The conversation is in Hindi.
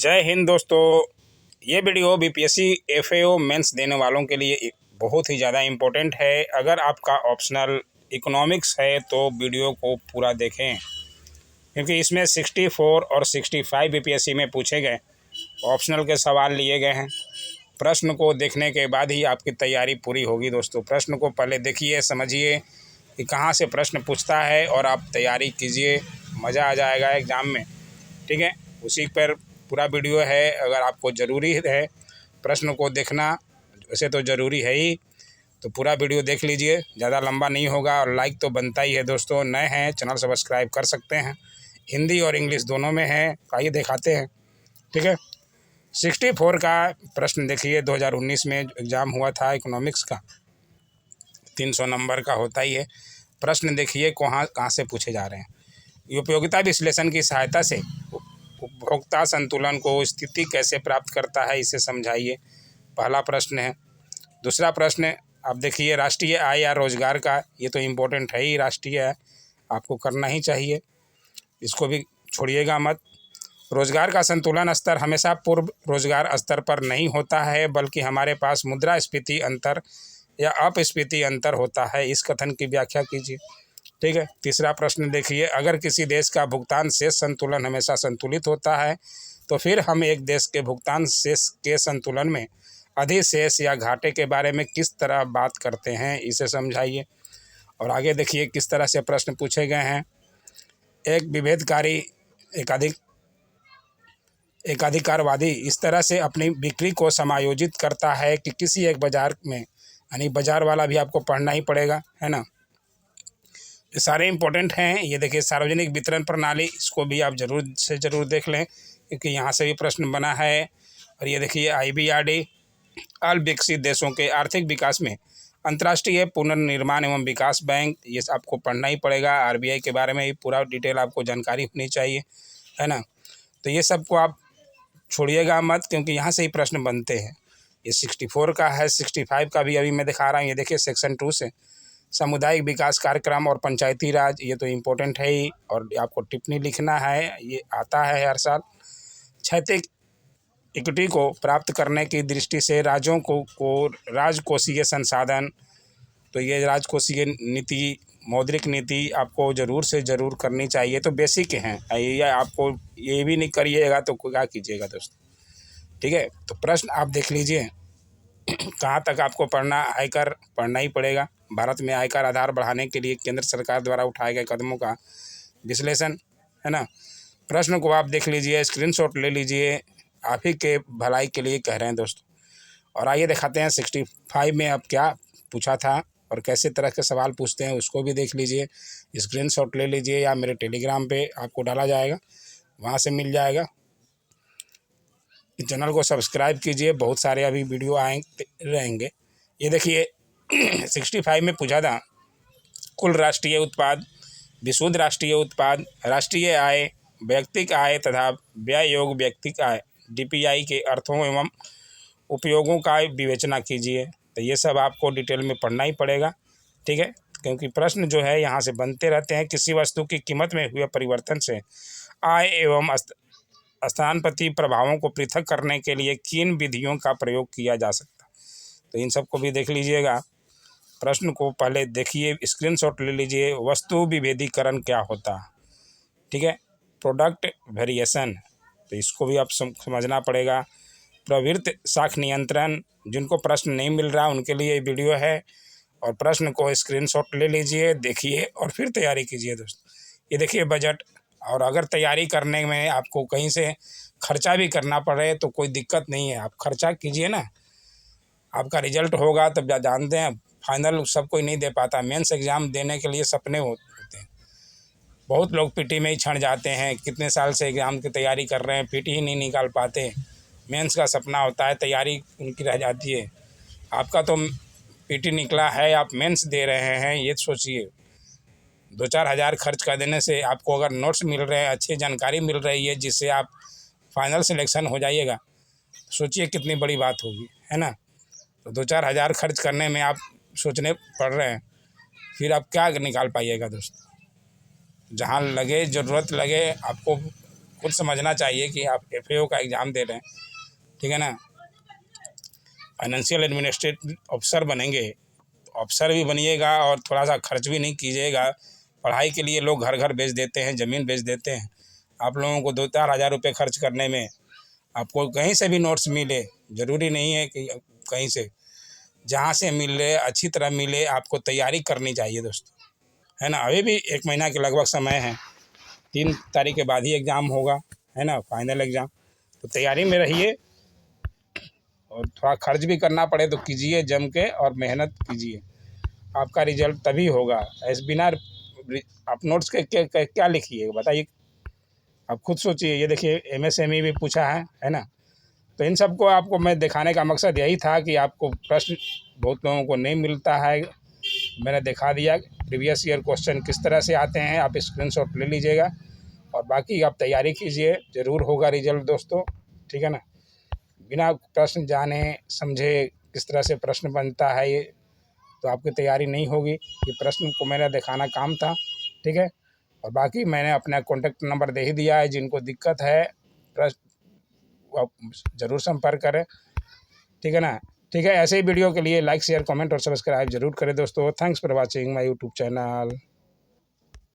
जय हिंद दोस्तों। ये वीडियो बीपीएससी एफएओ मेंस देने वालों के लिए बहुत ही ज़्यादा इम्पोर्टेंट है। अगर आपका ऑप्शनल इकोनॉमिक्स है तो वीडियो को पूरा देखें, क्योंकि इसमें 64 और 65 बीपीएससी में पूछे गए ऑप्शनल के सवाल लिए गए हैं। प्रश्न को देखने के बाद ही आपकी तैयारी पूरी होगी दोस्तों। प्रश्न को पहले देखिए, समझिए कि कहाँ से प्रश्न पूछता है और आप तैयारी कीजिए, मज़ा आ जाएगा एग्ज़ाम में। ठीक है, उसी पर पूरा वीडियो है। अगर आपको ज़रूरी है प्रश्न को देखना, वैसे तो ज़रूरी है ही, तो पूरा वीडियो देख लीजिए, ज़्यादा लंबा नहीं होगा। और लाइक तो बनता ही है दोस्तों। नए हैं चैनल सब्सक्राइब कर सकते हैं, हिंदी और इंग्लिश दोनों में है। आइए दिखाते हैं। ठीक है, 64 का प्रश्न देखिए। 2019 में एग्ज़ाम हुआ था इकोनॉमिक्स का, 300 नंबर का होता ही है। प्रश्न देखिए कहाँ से पूछे जा रहे हैं। उपयोगिता विश्लेषण की सहायता से उपभोक्ता संतुलन को स्थिति कैसे प्राप्त करता है, इसे समझाइए, पहला प्रश्न है। दूसरा प्रश्न आप देखिए, राष्ट्रीय आय या रोजगार का, ये तो इम्पोर्टेंट है ही, राष्ट्रीय आय आपको करना ही चाहिए, इसको भी छोड़िएगा मत। रोजगार का संतुलन स्तर हमेशा पूर्व रोजगार स्तर पर नहीं होता है, बल्कि हमारे पास मुद्रास्फीति अंतर या अपस्फीति अंतर होता है। इस कथन की व्याख्या कीजिए। ठीक है, तीसरा प्रश्न देखिए, अगर किसी देश का भुगतान शेष संतुलन हमेशा संतुलित होता है, तो फिर हम एक देश के भुगतान शेष के संतुलन में अधिशेष या घाटे के बारे में किस तरह बात करते हैं, इसे समझाइए। और आगे देखिए किस तरह से प्रश्न पूछे गए हैं। एक विभेदकारी एकाधिकारवादी इस तरह से अपनी बिक्री को समायोजित करता है कि किसी एक बाजार में, यानी बाजार वाला भी आपको पढ़ना ही पड़ेगा, है ना। ये सारे इम्पोर्टेंट हैं। ये देखिए सार्वजनिक वितरण प्रणाली, इसको भी आप ज़रूर से ज़रूर देख लें, क्योंकि यहाँ से भी प्रश्न बना है। और ये देखिए IBRD, अल्प विकसित देशों के आर्थिक विकास में अंतर्राष्ट्रीय पुनर्निर्माण एवं विकास बैंक, ये आपको पढ़ना ही पड़ेगा। RBI के बारे में पूरा डिटेल आपको जानकारी होनी चाहिए, है ना। तो ये सबको आप छोड़िएगा मत, क्योंकि यहाँ से ही प्रश्न बनते हैं। ये 64 का है, 65 का भी अभी मैं दिखा रहा हूँ। ये देखिए सेक्शन 2 से सामुदायिक विकास कार्यक्रम और पंचायती राज, ये तो इम्पोर्टेंट है ही, और आपको टिप्पणी लिखना है, ये आता है हर साल। क्षैतिज इक्विटी को प्राप्त करने की दृष्टि से राज्यों को राजकोषीय संसाधन, तो ये राजकोषीय नीति, मौद्रिक नीति आपको ज़रूर से ज़रूर करनी चाहिए। तो बेसिक हैं ये, आपको ये भी नहीं करिएगा तो क्या कीजिएगा दोस्तों। ठीक है, तो प्रश्न आप देख लीजिए कहाँ तक आपको पढ़ना। आयकर पढ़ना ही पड़ेगा। भारत में आयकर आधार बढ़ाने के लिए केंद्र सरकार द्वारा उठाए गए कदमों का विश्लेषण, है ना। प्रश्न को आप देख लीजिए, स्क्रीनशॉट ले लीजिए, आप ही के भलाई के लिए कह रहे हैं दोस्तों। और आइए दिखाते हैं 65 में अब क्या पूछा था और कैसे तरह के सवाल पूछते हैं, उसको भी देख लीजिए। स्क्रीनशॉट ले लीजिए या मेरे टेलीग्राम पे आपको डाला जाएगा, वहाँ से मिल जाएगा। चैनल को सब्सक्राइब कीजिए, बहुत सारे अभी वीडियो आएंगे रहेंगे। ये देखिए 65 में पूछा था, कुल राष्ट्रीय उत्पाद, विशुद्ध राष्ट्रीय उत्पाद, राष्ट्रीय आय, व्यक्तिगत आय तथा व्यय योग व्यक्तिगत आय, DPI के अर्थों एवं उपयोगों का विवेचना कीजिए। तो ये सब आपको डिटेल में पढ़ना ही पड़ेगा। ठीक है, क्योंकि प्रश्न जो है यहाँ से बनते रहते हैं। किसी वस्तु की कीमत में हुए परिवर्तन से आय एवं स्थानापन्न प्रभावों को पृथक करने के लिए किन विधियों का प्रयोग किया जा सकता है, तो इन सबको भी देख लीजिएगा। प्रश्न को पहले देखिए, स्क्रीनशॉट ले लीजिए। वस्तु विभेदीकरण क्या होता है, ठीक है। प्रोडक्ट वेरिएशन, तो इसको भी आप समझना पड़ेगा। प्रवृत्ति साख नियंत्रण, जिनको प्रश्न नहीं मिल रहा उनके लिए वीडियो है। और प्रश्न को स्क्रीनशॉट ले लीजिए, देखिए और फिर तैयारी कीजिए दोस्तों। ये देखिए बजट, और अगर तैयारी करने में आपको कहीं से खर्चा भी करना पड़े तो कोई दिक्कत नहीं है, आप खर्चा कीजिए ना। आपका रिजल्ट होगा तब जानते हैं, फाइनल सब कोई नहीं दे पाता। मेंस एग्ज़ाम देने के लिए सपने होते हैं। बहुत लोग PT में ही क्षण जाते हैं, कितने साल से एग्ज़ाम की तैयारी कर रहे हैं, PT ही नहीं निकाल पाते। मेंस का सपना होता है, तैयारी उनकी रह जाती है। आपका तो PT निकला है, आप मेंस दे रहे हैं, ये सोचिए। 2-4 हज़ार खर्च कर देने से आपको अगर नोट्स मिल रहे हैं, अच्छी जानकारी मिल रही है, जिससे आप फाइनल सिलेक्शन हो जाइएगा, सोचिए कितनी बड़ी बात होगी, है ना। तो 2-4 हज़ार खर्च करने में आप सोचने पड़ रहे हैं, फिर आप क्या निकाल पाइएगा दोस्तों। जहाँ लगे, ज़रूरत लगे, आपको खुद समझना चाहिए कि आप FAO का एग्ज़ाम दे रहे हैं, ठीक है ना। फाइनेंशियल एडमिनिस्ट्रेटिव ऑफिसर बनेंगे, अफसर भी बनिएगा और थोड़ा सा खर्च भी नहीं कीजिएगा। पढ़ाई के लिए लोग घर घर बेच देते हैं, ज़मीन बेच देते हैं। आप लोगों को 2-4 हज़ार रुपये खर्च करने में आपको कहीं से भी नोट्स मिले, ज़रूरी नहीं है कि कहीं से, जहाँ से मिले अच्छी तरह मिले, आपको तैयारी करनी चाहिए दोस्तों, है ना। अभी भी 1 महीना के लगभग समय है, 3 तारीख के बाद ही एग्ज़ाम होगा, है ना, फाइनल एग्ज़ाम। तो तैयारी में रहिए और थोड़ा खर्च भी करना पड़े तो कीजिए जम के और मेहनत कीजिए, आपका रिजल्ट तभी होगा। ऐसे बिना आप नोट्स के क्या लिखिए बताइए, आप खुद सोचिए। ये देखिए MSME भी पूछा है ना। तो इन सबको आपको मैं दिखाने का मकसद यही था कि आपको प्रश्न बहुत लोगों को नहीं मिलता है, मैंने दिखा दिया प्रीवियस ईयर क्वेश्चन किस तरह से आते हैं। आप स्क्रीनशॉट ले लीजिएगा और बाकी आप तैयारी कीजिए, ज़रूर होगा रिजल्ट दोस्तों, ठीक है ना। बिना प्रश्न जाने समझे किस तरह से प्रश्न बनता है ये, तो आपकी तैयारी नहीं होगी। ये प्रश्न को मेरा दिखाना काम था, ठीक है। और बाकी मैंने अपना कॉन्टैक्ट नंबर दे ही दिया है, जिनको दिक्कत है प्रश्न आप ज़रूर संपर्क करें, ठीक है ना। ठीक है, ऐसे ही वीडियो के लिए लाइक शेयर कमेंट और सब्सक्राइब जरूर करें दोस्तों। Thanks for watching my YouTube channel.